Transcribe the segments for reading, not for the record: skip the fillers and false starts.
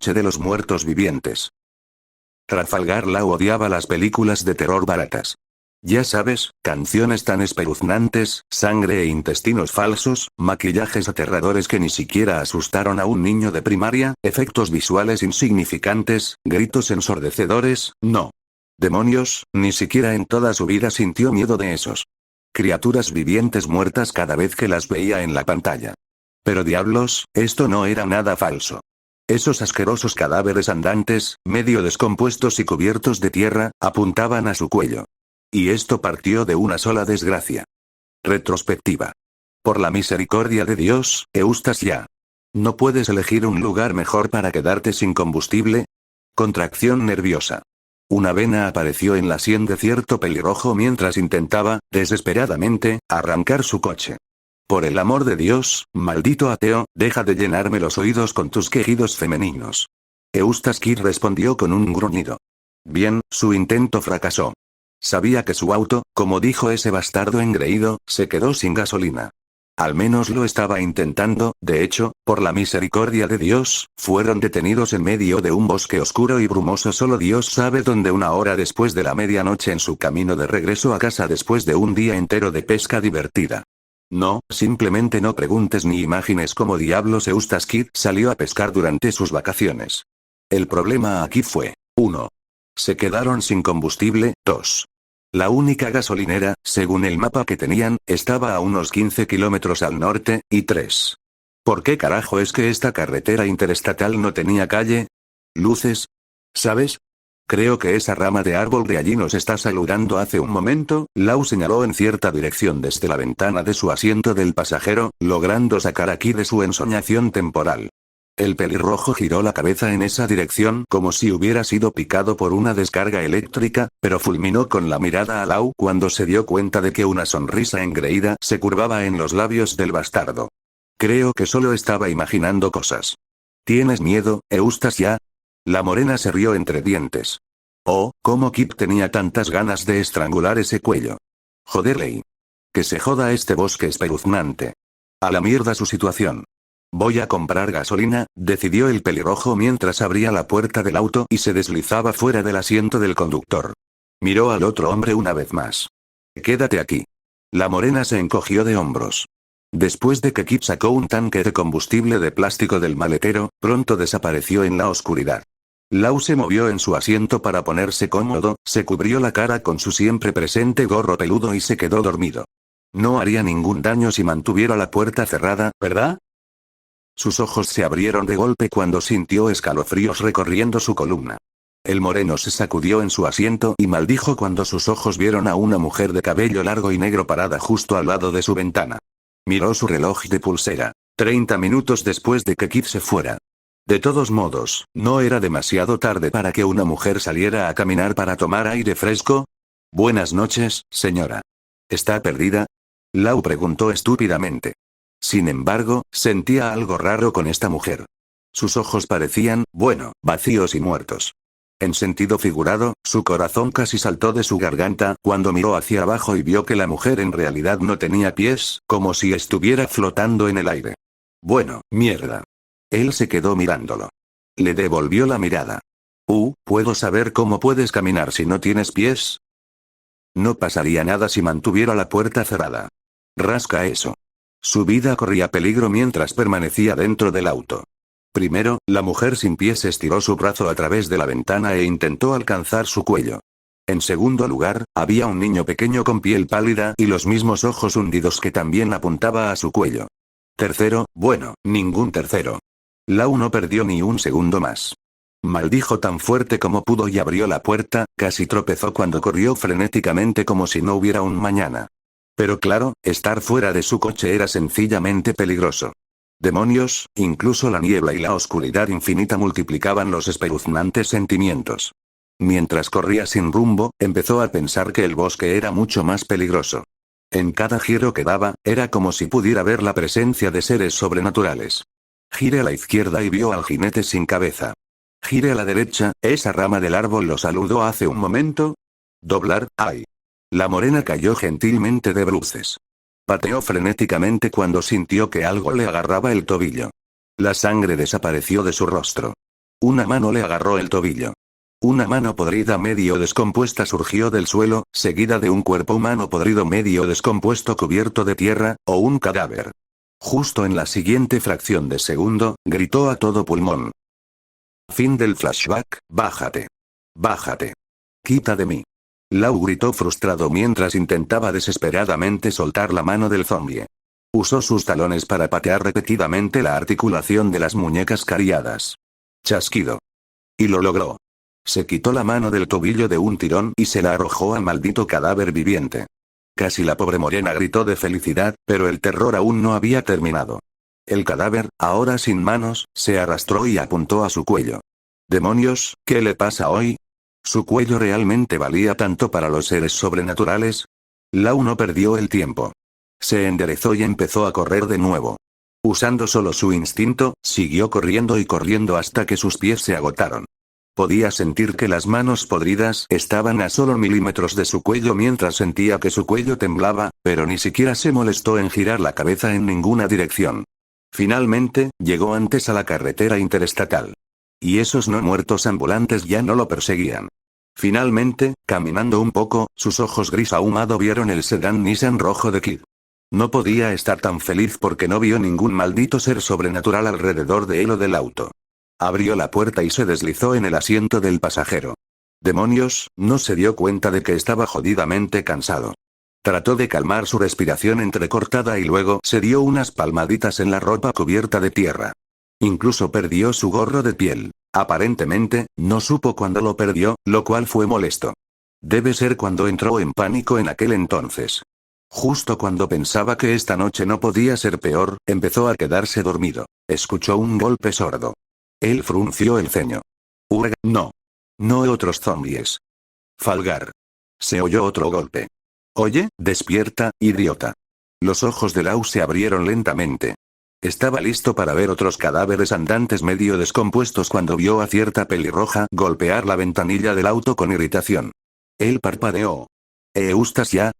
noche de los muertos vivientes. Trafalgar Law odiaba las películas de terror baratas. Ya sabes, canciones tan espeluznantes, sangre e intestinos falsos, maquillajes aterradores que ni siquiera asustaron a un niño de primaria, efectos visuales insignificantes, gritos ensordecedores, no. Demonios, ni siquiera en toda su vida sintió miedo de esos. Criaturas vivientes muertas cada vez que las veía en la pantalla. Pero diablos, esto no era nada falso. Esos asquerosos cadáveres andantes, medio descompuestos y cubiertos de tierra, apuntaban a su cuello. Y esto partió de una sola desgracia. Retrospectiva. Por la misericordia de Dios, Eustacia. ¿No puedes elegir un lugar mejor para quedarte sin combustible? Contracción nerviosa. Una vena apareció en la sien de cierto pelirrojo mientras intentaba, desesperadamente, arrancar su coche. Por el amor de Dios, maldito ateo, deja de llenarme los oídos con tus quejidos femeninos. Eustace Kid respondió con un gruñido. Bien, su intento fracasó. Sabía que su auto, como dijo ese bastardo engreído, se quedó sin gasolina. Al menos lo estaba intentando, de hecho, por la misericordia de Dios, fueron detenidos en medio de un bosque oscuro y brumoso. Solo Dios sabe dónde, una hora después de la medianoche, en su camino de regreso a casa después de un día entero de pesca divertida. No, simplemente no preguntes ni imagines cómo diablos Eustace Kid salió a pescar durante sus vacaciones. El problema aquí fue: 1. Se quedaron sin combustible, 2. La única gasolinera, según el mapa que tenían, estaba a unos 15 kilómetros al norte, y 3. ¿Por qué carajo es que esta carretera interestatal no tenía calle? ¿Luces? ¿Sabes? Creo que esa rama de árbol de allí nos está saludando hace un momento. Law señaló en cierta dirección desde la ventana de su asiento del pasajero, logrando sacar a Kid de su ensoñación temporal. El pelirrojo giró la cabeza en esa dirección como si hubiera sido picado por una descarga eléctrica, pero fulminó con la mirada a Law cuando se dio cuenta de que una sonrisa engreída se curvaba en los labios del bastardo. Creo que solo estaba imaginando cosas. ¿Tienes miedo, Eustacia? La morena se rió entre dientes. Oh, cómo Kip tenía tantas ganas de estrangular ese cuello. Joderley. Que se joda este bosque espeluznante. A la mierda su situación. Voy a comprar gasolina, decidió el pelirrojo mientras abría la puerta del auto y se deslizaba fuera del asiento del conductor. Miró al otro hombre una vez más. Quédate aquí. La morena se encogió de hombros. Después de que Kip sacó un tanque de combustible de plástico del maletero, pronto desapareció en la oscuridad. Law se movió en su asiento para ponerse cómodo, se cubrió la cara con su siempre presente gorro peludo y se quedó dormido. No haría ningún daño si mantuviera la puerta cerrada, ¿verdad? Sus ojos se abrieron de golpe cuando sintió escalofríos recorriendo su columna. El moreno se sacudió en su asiento y maldijo cuando sus ojos vieron a una mujer de cabello largo y negro parada justo al lado de su ventana. Miró su reloj de pulsera. 30 minutos después de que Kid se fuera. De todos modos, ¿no era demasiado tarde para que una mujer saliera a caminar para tomar aire fresco? Buenas noches, señora. ¿Está perdida? Law preguntó estúpidamente. Sin embargo, sentía algo raro con esta mujer. Sus ojos parecían, bueno, vacíos y muertos. En sentido figurado, su corazón casi saltó de su garganta cuando miró hacia abajo y vio que la mujer en realidad no tenía pies, como si estuviera flotando en el aire. Bueno, mierda. Él se quedó mirándolo. Le devolvió la mirada. ¿Puedo saber cómo puedes caminar si no tienes pies? No pasaría nada si mantuviera la puerta cerrada. Rasca eso. Su vida corría peligro mientras permanecía dentro del auto. Primero, la mujer sin pies estiró su brazo a través de la ventana e intentó alcanzar su cuello. En segundo lugar, había un niño pequeño con piel pálida y los mismos ojos hundidos que también apuntaba a su cuello. Tercero, bueno, ningún tercero. Law no perdió ni un segundo más. Maldijo tan fuerte como pudo y abrió la puerta, casi tropezó cuando corrió frenéticamente como si no hubiera un mañana. Pero claro, estar fuera de su coche era sencillamente peligroso. Demonios, incluso la niebla y la oscuridad infinita multiplicaban los espeluznantes sentimientos. Mientras corría sin rumbo, empezó a pensar que el bosque era mucho más peligroso. En cada giro que daba, era como si pudiera ver la presencia de seres sobrenaturales. Gire a la izquierda y vio al jinete sin cabeza. Gire a la derecha, esa rama del árbol lo saludó hace un momento. Doblar, ¡ay! La morena cayó gentilmente de bruces. Pateó frenéticamente cuando sintió que algo le agarraba el tobillo. La sangre desapareció de su rostro. Una mano le agarró el tobillo. Una mano podrida medio descompuesta surgió del suelo, seguida de un cuerpo humano podrido medio descompuesto cubierto de tierra, o un cadáver. Justo en la siguiente fracción de segundo, gritó a todo pulmón. Fin del flashback, bájate. Bájate. Quita de mí. Lau gritó frustrado mientras intentaba desesperadamente soltar la mano del zombie. Usó sus talones para patear repetidamente la articulación de las muñecas cariadas. Chasquido. Y lo logró. Se quitó la mano del tobillo de un tirón y se la arrojó al maldito cadáver viviente. Casi la pobre morena gritó de felicidad, pero el terror aún no había terminado. El cadáver, ahora sin manos, se arrastró y apuntó a su cuello. ¡Demonios! ¿Qué le pasa hoy? ¿Su cuello realmente valía tanto para los seres sobrenaturales? Lau no perdió el tiempo. Se enderezó y empezó a correr de nuevo. Usando solo su instinto, siguió corriendo y corriendo hasta que sus pies se agotaron. Podía sentir que las manos podridas estaban a solo milímetros de su cuello mientras sentía que su cuello temblaba, pero ni siquiera se molestó en girar la cabeza en ninguna dirección. Finalmente, llegó antes a la carretera interestatal. Y esos no muertos ambulantes ya no lo perseguían. Finalmente, caminando un poco, sus ojos gris ahumado vieron el sedán Nissan rojo de Kid. No podía estar tan feliz porque no vio ningún maldito ser sobrenatural alrededor de él o del auto. Abrió la puerta y se deslizó en el asiento del pasajero. Demonios, no se dio cuenta de que estaba jodidamente cansado. Trató de calmar su respiración entrecortada y luego se dio unas palmaditas en la ropa cubierta de tierra. Incluso perdió su gorro de piel. Aparentemente, no supo cuándo lo perdió, lo cual fue molesto. Debe ser cuando entró en pánico en aquel entonces. Justo cuando pensaba que esta noche no podía ser peor, empezó a quedarse dormido. Escuchó un golpe sordo. Él frunció el ceño. No. No otros zombies. Falgar. Se oyó otro golpe. Oye, despierta, idiota. Los ojos de Lau se abrieron lentamente. Estaba listo para ver otros cadáveres andantes medio descompuestos cuando vio a cierta pelirroja golpear la ventanilla del auto con irritación. Él parpadeó. ¿Eustacia?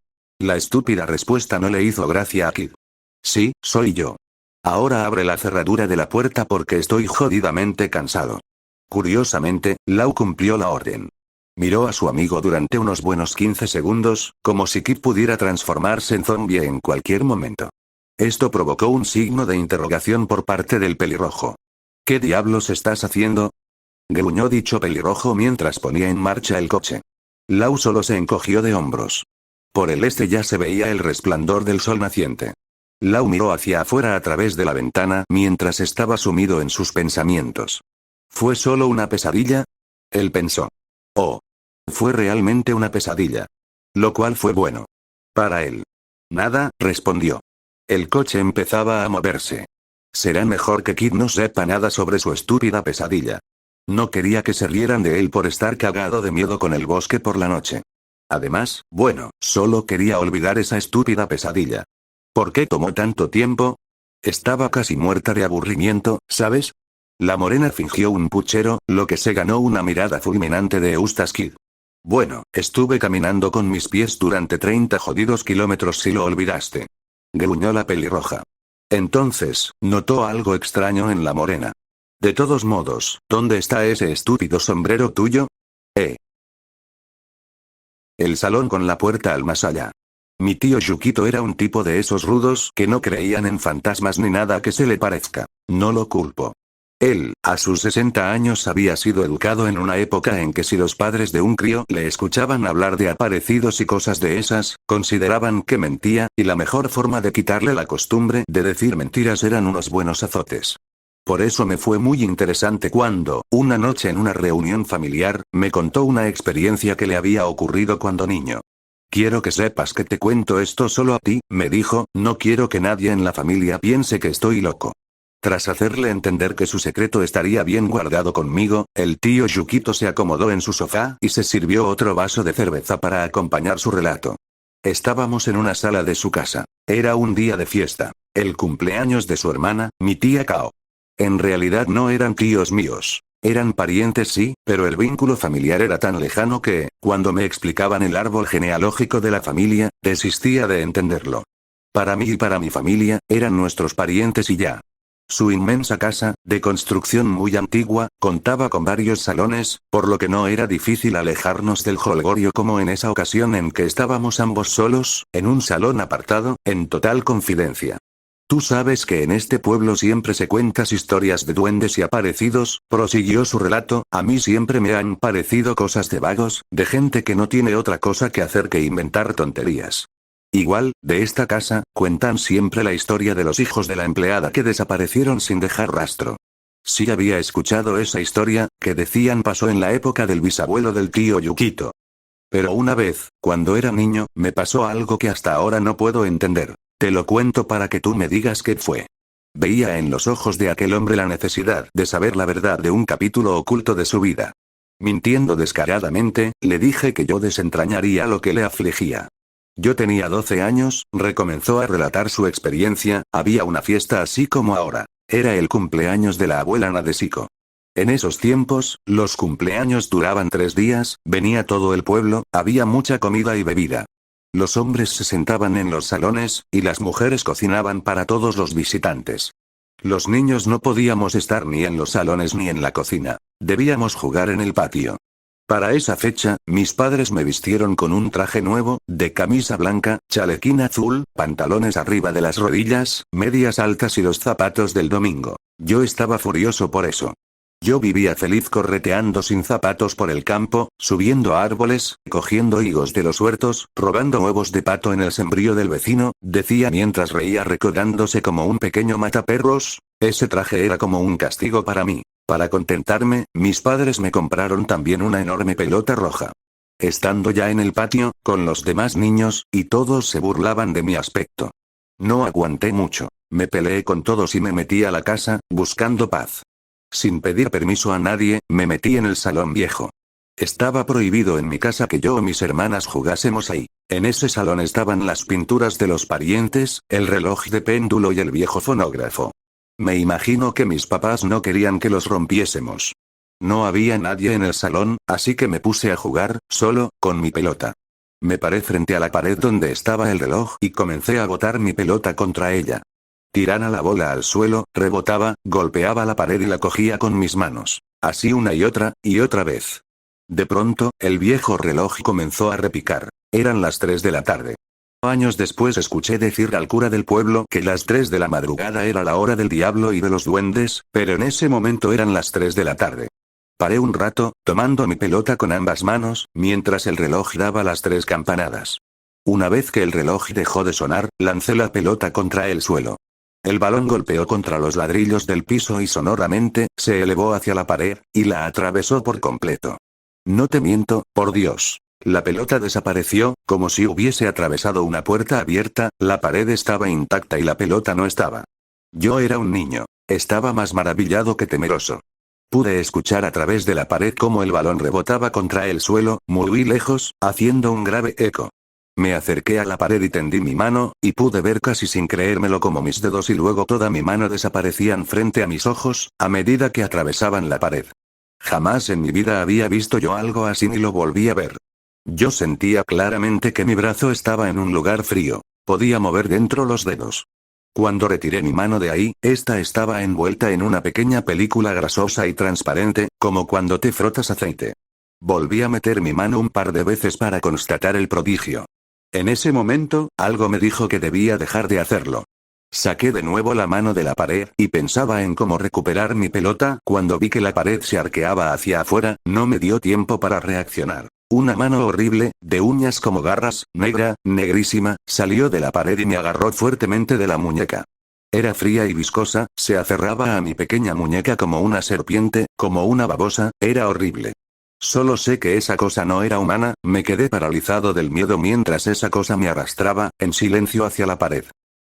La estúpida respuesta no le hizo gracia a Kid. Sí, soy yo. Ahora abre la cerradura de la puerta porque estoy jodidamente cansado. Curiosamente, Lau cumplió la orden. Miró a su amigo durante unos buenos 15 segundos, como si Kid pudiera transformarse en zombie en cualquier momento. Esto provocó un signo de interrogación por parte del pelirrojo. ¿Qué diablos estás haciendo? Gruñó dicho pelirrojo mientras ponía en marcha el coche. Lau solo se encogió de hombros. Por el este ya se veía el resplandor del sol naciente. Lau miró hacia afuera a través de la ventana mientras estaba sumido en sus pensamientos. ¿Fue solo una pesadilla? Él pensó. Oh. Fue realmente una pesadilla. Lo cual fue bueno. Para él. Nada, respondió. El coche empezaba a moverse. Será mejor que Kid no sepa nada sobre su estúpida pesadilla. No quería que se rieran de él por estar cagado de miedo con el bosque por la noche. Además, bueno, solo quería olvidar esa estúpida pesadilla. ¿Por qué tomó tanto tiempo? Estaba casi muerta de aburrimiento, ¿sabes? La morena fingió un puchero, lo que se ganó una mirada fulminante de Eustace Kid. Bueno, estuve caminando con mis pies durante 30 jodidos kilómetros si lo olvidaste. Gruñó la pelirroja. Entonces, notó algo extraño en la morena. De todos modos, ¿dónde está ese estúpido sombrero tuyo? El salón con la puerta al más allá. Mi tío Yukito era un tipo de esos rudos que no creían en fantasmas ni nada que se le parezca. No lo culpo. Él, a sus 60 años había sido educado en una época en que si los padres de un crío le escuchaban hablar de aparecidos y cosas de esas, consideraban que mentía, y la mejor forma de quitarle la costumbre de decir mentiras eran unos buenos azotes. Por eso me fue muy interesante cuando, una noche en una reunión familiar, me contó una experiencia que le había ocurrido cuando niño. Quiero que sepas que te cuento esto solo a ti, me dijo, no quiero que nadie en la familia piense que estoy loco. Tras hacerle entender que su secreto estaría bien guardado conmigo, el tío Yukito se acomodó en su sofá y se sirvió otro vaso de cerveza para acompañar su relato. Estábamos en una sala de su casa. Era un día de fiesta. El cumpleaños de su hermana, mi tía Kao. En realidad no eran tíos míos. Eran parientes sí, pero el vínculo familiar era tan lejano que, cuando me explicaban el árbol genealógico de la familia, desistía de entenderlo. Para mí y para mi familia, eran nuestros parientes y ya. Su inmensa casa, de construcción muy antigua, contaba con varios salones, por lo que no era difícil alejarnos del jolgorio como en esa ocasión en que estábamos ambos solos, en un salón apartado, en total confidencia. Tú sabes que en este pueblo siempre se cuentan historias de duendes y aparecidos, prosiguió su relato, a mí siempre me han parecido cosas de vagos, de gente que no tiene otra cosa que hacer que inventar tonterías. Igual, de esta casa, cuentan siempre la historia de los hijos de la empleada que desaparecieron sin dejar rastro. Sí había escuchado esa historia, que decían pasó en la época del bisabuelo del tío Yukito. Pero una vez, cuando era niño, me pasó algo que hasta ahora no puedo entender. Te lo cuento para que tú me digas qué fue. Veía en los ojos de aquel hombre la necesidad de saber la verdad de un capítulo oculto de su vida. Mintiendo descaradamente, le dije que yo desentrañaría lo que le afligía. Yo tenía 12 años, recomenzó a relatar su experiencia, había una fiesta así como ahora. Era el cumpleaños de la abuela Nadeshiko. En esos tiempos, los cumpleaños duraban 3 días, venía todo el pueblo, había mucha comida y bebida. Los hombres se sentaban en los salones, y las mujeres cocinaban para todos los visitantes. Los niños no podíamos estar ni en los salones ni en la cocina. Debíamos jugar en el patio. Para esa fecha, mis padres me vistieron con un traje nuevo, de camisa blanca, chalequín azul, pantalones arriba de las rodillas, medias altas y los zapatos del domingo. Yo estaba furioso por eso. Yo vivía feliz correteando sin zapatos por el campo, subiendo a árboles, cogiendo higos de los huertos, robando huevos de pato en el sembrío del vecino, decía mientras reía recodándose como un pequeño mataperros. Ese traje era como un castigo para mí. Para contentarme, mis padres me compraron también una enorme pelota roja. Estando ya en el patio, con los demás niños, y todos se burlaban de mi aspecto. No aguanté mucho. Me peleé con todos y me metí a la casa, buscando paz. Sin pedir permiso a nadie, me metí en el salón viejo. Estaba prohibido en mi casa que yo o mis hermanas jugásemos ahí. En ese salón estaban las pinturas de los parientes, el reloj de péndulo y el viejo fonógrafo. Me imagino que mis papás no querían que los rompiésemos. No había nadie en el salón, así que me puse a jugar, solo, con mi pelota. Me paré frente a la pared donde estaba el reloj y comencé a botar mi pelota contra ella. Tiraba la bola al suelo, rebotaba, golpeaba la pared y la cogía con mis manos. Así una y otra vez. De pronto, el viejo reloj comenzó a repicar. Eran las 3 de la tarde. Años después escuché decir al cura del pueblo que las 3 de la madrugada era la hora del diablo y de los duendes, pero en ese momento eran las 3 de la tarde. Paré un rato, tomando mi pelota con ambas manos, mientras el reloj daba las 3 campanadas. Una vez que el reloj dejó de sonar, lancé la pelota contra el suelo. El balón golpeó contra los ladrillos del piso y sonoramente, se elevó hacia la pared, y la atravesó por completo. No te miento, por Dios. La pelota desapareció, como si hubiese atravesado una puerta abierta, la pared estaba intacta y la pelota no estaba. Yo era un niño. Estaba más maravillado que temeroso. Pude escuchar a través de la pared cómo el balón rebotaba contra el suelo, muy lejos, haciendo un grave eco. Me acerqué a la pared y tendí mi mano, y pude ver casi sin creérmelo como mis dedos y luego toda mi mano desaparecían frente a mis ojos, a medida que atravesaban la pared. Jamás en mi vida había visto yo algo así ni lo volví a ver. Yo sentía claramente que mi brazo estaba en un lugar frío. Podía mover dentro los dedos. Cuando retiré mi mano de ahí, esta estaba envuelta en una pequeña película grasosa y transparente, como cuando te frotas aceite. Volví a meter mi mano un par de veces para constatar el prodigio. En ese momento, algo me dijo que debía dejar de hacerlo. Saqué de nuevo la mano de la pared, y pensaba en cómo recuperar mi pelota, cuando vi que la pared se arqueaba hacia afuera, no me dio tiempo para reaccionar. Una mano horrible, de uñas como garras, negra, negrísima, salió de la pared y me agarró fuertemente de la muñeca. Era fría y viscosa, se aferraba a mi pequeña muñeca como una serpiente, como una babosa, era horrible. Solo sé que esa cosa no era humana, me quedé paralizado del miedo mientras esa cosa me arrastraba, en silencio hacia la pared.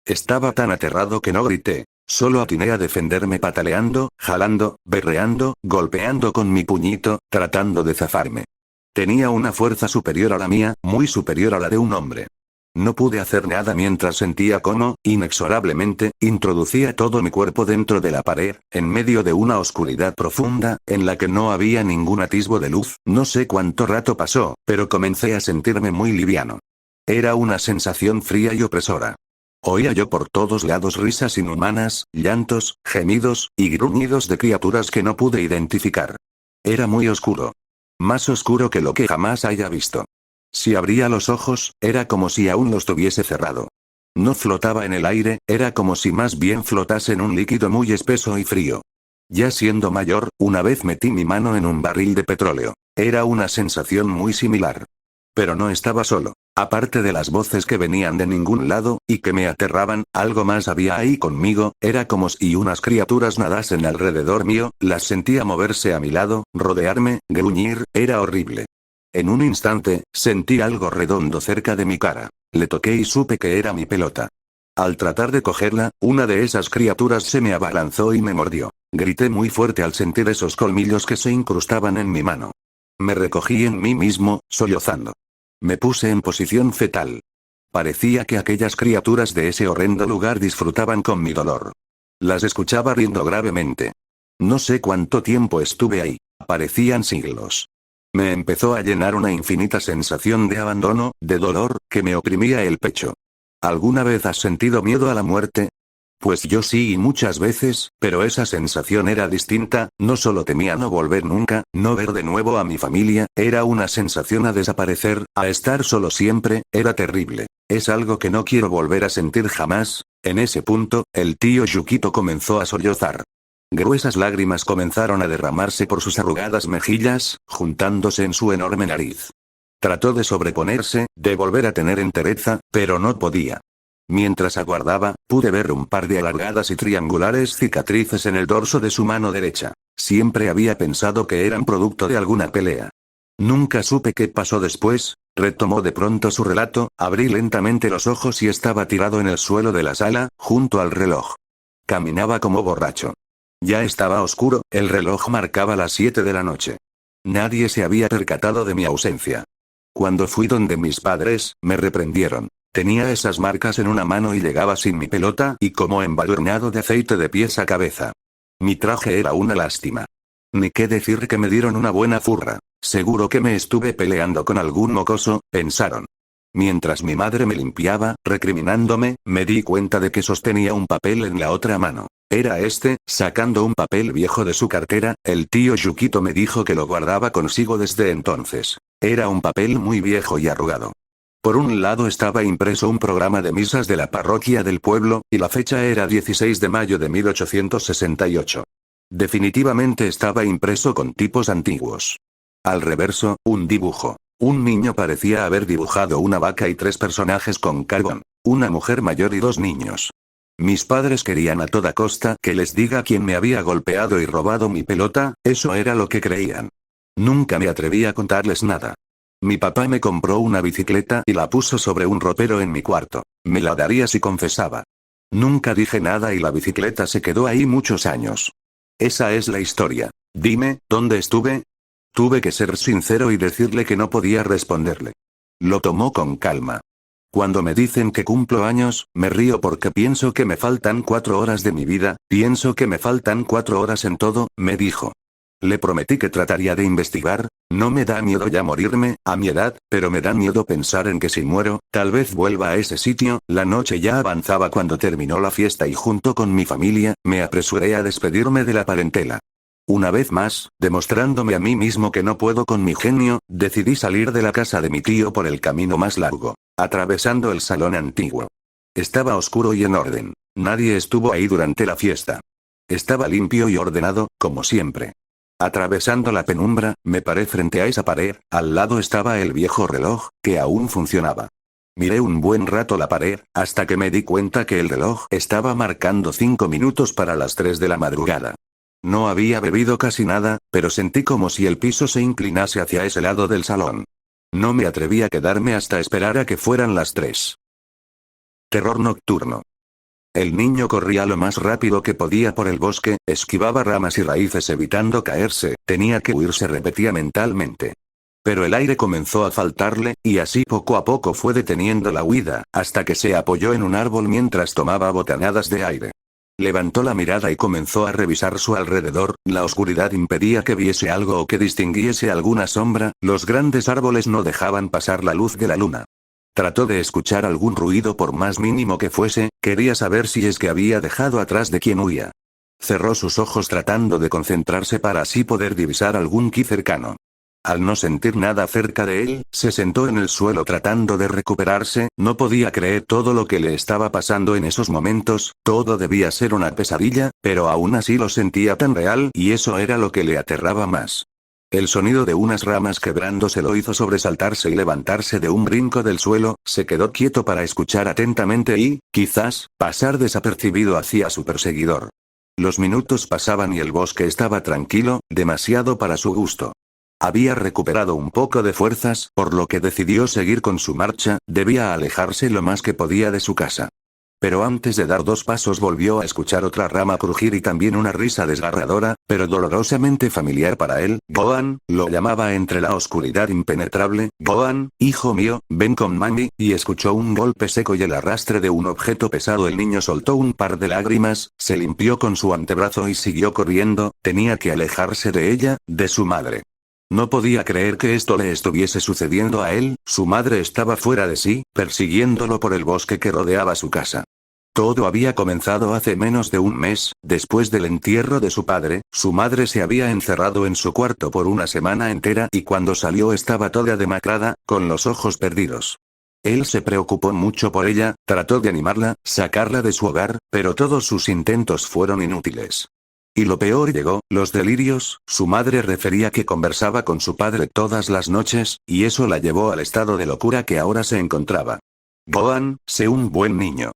Estaba tan aterrado que no grité, solo atiné a defenderme pataleando, jalando, berreando, golpeando con mi puñito, tratando de zafarme. Tenía una fuerza superior a la mía, muy superior a la de un hombre. No pude hacer nada mientras sentía cómo, inexorablemente, introducía todo mi cuerpo dentro de la pared, en medio de una oscuridad profunda, en la que no había ningún atisbo de luz. No sé cuánto rato pasó, pero comencé a sentirme muy liviano. Era una sensación fría y opresora. Oía yo por todos lados risas inhumanas, llantos, gemidos, y gruñidos de criaturas que no pude identificar. Era muy oscuro. Más oscuro que lo que jamás haya visto. Si abría los ojos, era como si aún los tuviese cerrado. No flotaba en el aire, era como si más bien flotase en un líquido muy espeso y frío. Ya siendo mayor, una vez metí mi mano en un barril de petróleo. Era una sensación muy similar. Pero no estaba solo. Aparte de las voces que venían de ningún lado, y que me aterraban, algo más había ahí conmigo, era como si unas criaturas nadasen alrededor mío, las sentía moverse a mi lado, rodearme, gruñir, era horrible. En un instante, sentí algo redondo cerca de mi cara. Le toqué y supe que era mi pelota. Al tratar de cogerla, una de esas criaturas se me abalanzó y me mordió. Grité muy fuerte al sentir esos colmillos que se incrustaban en mi mano. Me recogí en mí mismo, sollozando. Me puse en posición fetal. Parecía que aquellas criaturas de ese horrendo lugar disfrutaban con mi dolor. Las escuchaba riendo gravemente. No sé cuánto tiempo estuve ahí. Parecían siglos. Me empezó a llenar una infinita sensación de abandono, de dolor, que me oprimía el pecho. ¿Alguna vez has sentido miedo a la muerte? Pues yo sí y muchas veces, pero esa sensación era distinta, no solo temía no volver nunca, no ver de nuevo a mi familia, era una sensación a desaparecer, a estar solo siempre, era terrible. Es algo que no quiero volver a sentir jamás. En ese punto, el tío Yukito comenzó a sollozar. Gruesas lágrimas comenzaron a derramarse por sus arrugadas mejillas, juntándose en su enorme nariz. Trató de sobreponerse, de volver a tener entereza, pero no podía. Mientras aguardaba, pude ver un par de alargadas y triangulares cicatrices en el dorso de su mano derecha. Siempre había pensado que eran producto de alguna pelea. Nunca supe qué pasó después. Retomó de pronto su relato, abrí lentamente los ojos y estaba tirado en el suelo de la sala, junto al reloj. Caminaba como borracho. Ya estaba oscuro, el reloj marcaba las 7 de la noche. Nadie se había percatado de mi ausencia. Cuando fui donde mis padres, me reprendieron. Tenía esas marcas en una mano y llegaba sin mi pelota y como embadurnado de aceite de pies a cabeza. Mi traje era una lástima. Ni qué decir que me dieron una buena zurra. Seguro que me estuve peleando con algún mocoso, pensaron. Mientras mi madre me limpiaba, recriminándome, me di cuenta de que sostenía un papel en la otra mano. Era sacando un papel viejo de su cartera, el tío Yukito me dijo que lo guardaba consigo desde entonces. Era un papel muy viejo y arrugado. Por un lado estaba impreso un programa de misas de la parroquia del pueblo, y la fecha era 16 de mayo de 1868. Definitivamente estaba impreso con tipos antiguos. Al reverso, un dibujo. Un niño parecía haber dibujado una vaca y 3 personajes con carbón. Una mujer mayor y 2 niños. Mis padres querían a toda costa que les diga quién me había golpeado y robado mi pelota, eso era lo que creían. Nunca me atreví a contarles nada. Mi papá me compró una bicicleta y la puso sobre un ropero en mi cuarto. Me la daría si confesaba. Nunca dije nada y la bicicleta se quedó ahí muchos años. Esa es la historia. Dime, ¿dónde estuve? Tuve que ser sincero y decirle que no podía responderle. Lo tomó con calma. Cuando me dicen que cumplo años, me río porque pienso que me faltan 4 horas de mi vida, pienso que me faltan 4 horas en todo, me dijo. Le prometí que trataría de investigar, no me da miedo ya morirme, a mi edad, pero me da miedo pensar en que si muero, tal vez vuelva a ese sitio. La noche ya avanzaba cuando terminó la fiesta y junto con mi familia, me apresuré a despedirme de la parentela. Una vez más, demostrándome a mí mismo que no puedo con mi genio, decidí salir de la casa de mi tío por el camino más largo, atravesando el salón antiguo. Estaba oscuro y en orden. Nadie estuvo ahí durante la fiesta. Estaba limpio y ordenado, como siempre. Atravesando la penumbra, me paré frente a esa pared, al lado estaba el viejo reloj, que aún funcionaba. Miré un buen rato la pared, hasta que me di cuenta que el reloj estaba marcando 5 minutos para las 3 de la madrugada. No había bebido casi nada, pero sentí como si el piso se inclinase hacia ese lado del salón. No me atreví a quedarme hasta esperar a que fueran las 3. Terror nocturno. El niño corría lo más rápido que podía por el bosque, esquivaba ramas y raíces evitando caerse, tenía que huir, se repetía mentalmente. Pero el aire comenzó a faltarle, y así poco a poco fue deteniendo la huida, hasta que se apoyó en un árbol mientras tomaba botanadas de aire. Levantó la mirada y comenzó a revisar su alrededor, la oscuridad impedía que viese algo o que distinguiese alguna sombra, los grandes árboles no dejaban pasar la luz de la luna. Trató de escuchar algún ruido por más mínimo que fuese, Quería saber si es que había dejado atrás de quien huía. Cerró sus ojos tratando de concentrarse para así poder divisar algún ki cercano. Al no sentir nada cerca de él, se sentó en el suelo tratando de recuperarse, no podía creer todo lo que le estaba pasando en esos momentos, todo debía ser una pesadilla, pero aún así lo sentía tan real y eso era lo que le aterraba más. El sonido de unas ramas quebrándose lo hizo sobresaltarse y levantarse de un brinco del suelo, se quedó quieto para escuchar atentamente y, quizás, pasar desapercibido hacia su perseguidor. Los minutos pasaban y el bosque estaba tranquilo, demasiado para su gusto. Había recuperado un poco de fuerzas, por lo que decidió seguir con su marcha, debía alejarse lo más que podía de su casa. Pero antes de dar 2 pasos volvió a escuchar otra rama crujir y también una risa desgarradora, pero dolorosamente familiar para él. Gohan, lo llamaba entre la oscuridad impenetrable. Gohan, hijo mío, ven con mami, y escuchó un golpe seco y el arrastre de un objeto pesado. El niño soltó un par de lágrimas, se limpió con su antebrazo y siguió corriendo, tenía que alejarse de ella, de su madre. No podía creer que esto le estuviese sucediendo a él, su madre estaba fuera de sí, persiguiéndolo por el bosque que rodeaba su casa. Todo había comenzado hace menos de un mes, después del entierro de su padre, su madre se había encerrado en su cuarto por una semana entera y cuando salió estaba toda demacrada, con los ojos perdidos. Él se preocupó mucho por ella, trató de animarla, sacarla de su hogar, pero todos sus intentos fueron inútiles. Y lo peor llegó, los delirios, su madre refería que conversaba con su padre todas las noches, y eso la llevó al estado de locura que ahora se encontraba. Gohan, sé un buen niño.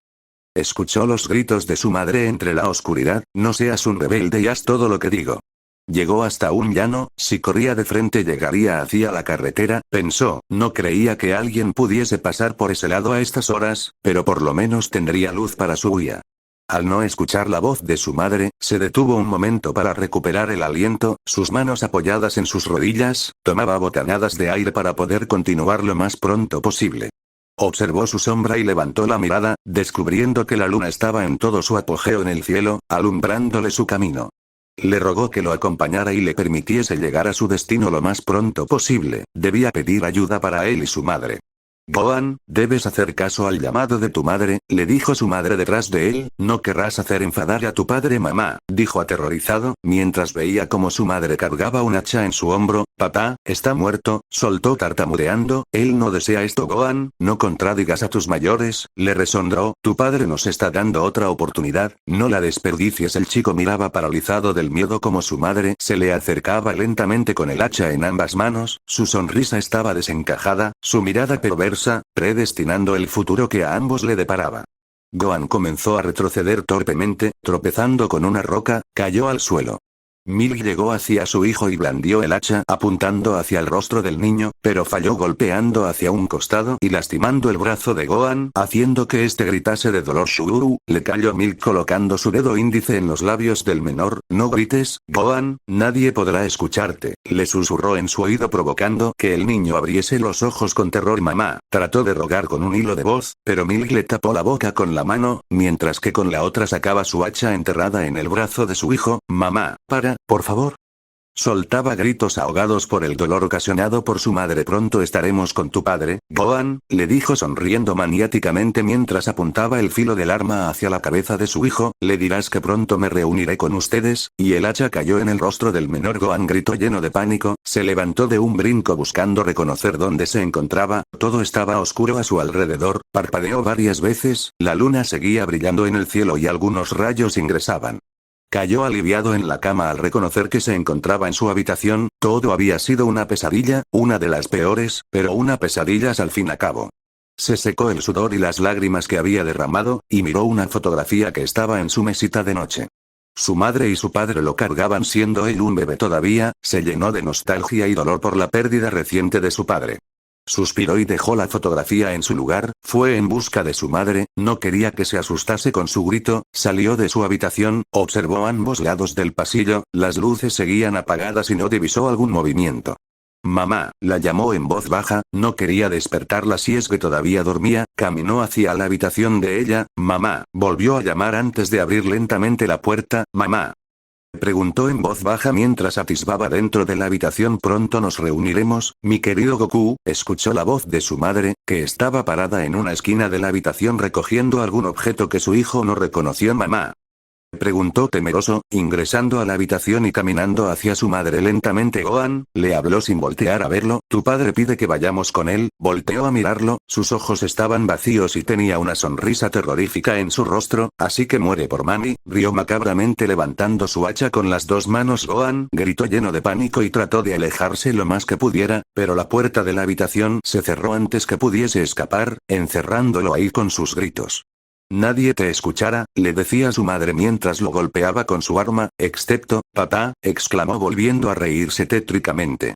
Escuchó los gritos de su madre entre la oscuridad, no seas un rebelde y haz todo lo que digo. Llegó hasta un llano, si corría de frente llegaría hacia la carretera, pensó, no creía que alguien pudiese pasar por ese lado a estas horas, pero por lo menos tendría luz para su huida. Al no escuchar la voz de su madre, se detuvo un momento para recuperar el aliento, sus manos apoyadas en sus rodillas, tomaba botanadas de aire para poder continuar lo más pronto posible. Observó su sombra y levantó la mirada, descubriendo que la luna estaba en todo su apogeo en el cielo, alumbrándole su camino. Le rogó que lo acompañara y le permitiese llegar a su destino lo más pronto posible, debía pedir ayuda para él y su madre. Gohan, debes hacer caso al llamado de tu madre, le dijo su madre detrás de él, no querrás hacer enfadar a tu padre. Mamá, dijo aterrorizado, mientras veía cómo su madre cargaba un hacha en su hombro. Papá, está muerto, soltó tartamudeando, él no desea esto. Gohan, no contradigas a tus mayores, le resonó, tu padre nos está dando otra oportunidad, no la desperdicies. El chico miraba paralizado del miedo como su madre se le acercaba lentamente con el hacha en ambas manos, su sonrisa estaba desencajada, su mirada perversa, predestinando el futuro que a ambos le deparaba. Gohan comenzó a retroceder torpemente, tropezando con una roca, cayó al suelo. Milk llegó hacia su hijo y blandió el hacha apuntando hacia el rostro del niño, pero falló golpeando hacia un costado y lastimando el brazo de Gohan, haciendo que este gritase de dolor. Shuru, le cayó Milk colocando su dedo índice en los labios del menor, no grites, Gohan, nadie podrá escucharte, le susurró en su oído provocando que el niño abriese los ojos con terror. Mamá, trató de rogar con un hilo de voz, pero Milk le tapó la boca con la mano, mientras que con la otra sacaba su hacha enterrada en el brazo de su hijo. Mamá, para, por favor. Soltaba gritos ahogados por el dolor ocasionado por su madre. Pronto estaremos con tu padre, Gohan, le dijo sonriendo maniáticamente mientras apuntaba el filo del arma hacia la cabeza de su hijo, le dirás que pronto me reuniré con ustedes, y el hacha cayó en el rostro del menor. Gohan gritó lleno de pánico, se levantó de un brinco buscando reconocer dónde se encontraba, todo estaba oscuro a su alrededor, parpadeó varias veces, la luna seguía brillando en el cielo y algunos rayos ingresaban. Cayó aliviado en la cama al reconocer que se encontraba en su habitación, todo había sido una pesadilla, una de las peores, pero una pesadilla al fin y al cabo. Se secó el sudor y las lágrimas que había derramado, y miró una fotografía que estaba en su mesita de noche. Su madre y su padre lo cargaban siendo él un bebé todavía, se llenó de nostalgia y dolor por la pérdida reciente de su padre. Suspiró y dejó la fotografía en su lugar, fue en busca de su madre, no quería que se asustase con su grito, salió de su habitación, observó ambos lados del pasillo, las luces seguían apagadas y no divisó algún movimiento. Mamá, la llamó en voz baja, no quería despertarla si es que todavía dormía, caminó hacia la habitación de ella. Mamá, volvió a llamar antes de abrir lentamente la puerta. Mamá. Preguntó en voz baja mientras atisbaba dentro de la habitación. Pronto nos reuniremos, mi querido Goku, escuchó la voz de su madre, que estaba parada en una esquina de la habitación recogiendo algún objeto que su hijo no reconoció. Mamá. Preguntó temeroso, ingresando a la habitación y caminando hacia su madre lentamente. Gohan, le habló sin voltear a verlo, tu padre pide que vayamos con él. Volteó a mirarlo, sus ojos estaban vacíos y tenía una sonrisa terrorífica en su rostro, así que muere por mami, rió macabramente levantando su hacha con las dos manos. Gohan gritó lleno de pánico y trató de alejarse lo más que pudiera, pero la puerta de la habitación se cerró antes que pudiese escapar, encerrándolo ahí con sus gritos. Nadie te escuchará, le decía su madre mientras lo golpeaba con su arma, excepto, papá, exclamó volviendo a reírse tétricamente.